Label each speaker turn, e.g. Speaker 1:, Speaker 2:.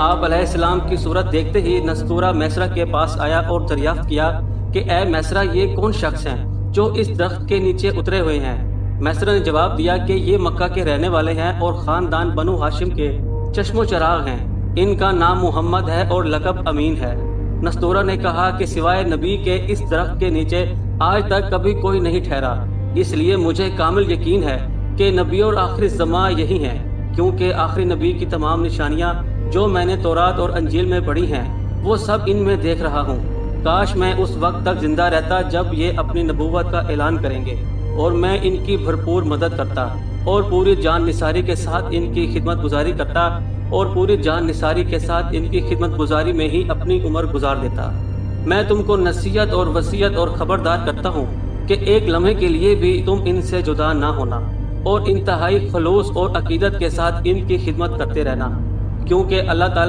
Speaker 1: آپ علیہ السلام کی صورت دیکھتے ہی نستورہ میسرہ کے پاس آیا اور دریافت کیا کہ اے میسرہ، یہ کون شخص ہیں جو اس درخت کے نیچے اترے ہوئے ہیں؟ میسرہ نے جواب دیا کہ یہ مکہ کے رہنے والے ہیں اور خاندان بنو ہاشم کے چشم و چراغ ہیں۔ ان کا نام محمد ہے اور لقب امین ہے۔ نستورہ نے کہا کہ سوائے نبی کے اس درخت کے نیچے آج تک کبھی کوئی نہیں ٹھہرا، اس لیے مجھے کامل یقین ہے کہ نبی اور آخری زماں یہی ہیں، کیونکہ آخری نبی کی تمام نشانیاں جو میں نے تورات اور انجیل میں پڑھی ہیں وہ سب ان میں دیکھ رہا ہوں۔ کاش میں اس وقت تک زندہ رہتا جب یہ اپنی نبوت کا اعلان کریں گے، اور میں ان کی بھرپور مدد کرتا اور پوری جان نثاری کے ساتھ ان کی خدمت گزاری کرتا اور پوری جان نثاری کے ساتھ ان کی خدمت گزاری میں ہی اپنی عمر گزار دیتا۔ میں تم کو نصیحت اور وصیت اور خبردار کرتا ہوں کہ ایک لمحے کے لیے بھی تم ان سے جدا نہ ہونا اور انتہائی خلوص اور عقیدت کے ساتھ ان کی خدمت کرتے رہنا، کیونکہ اللہ تعالیٰ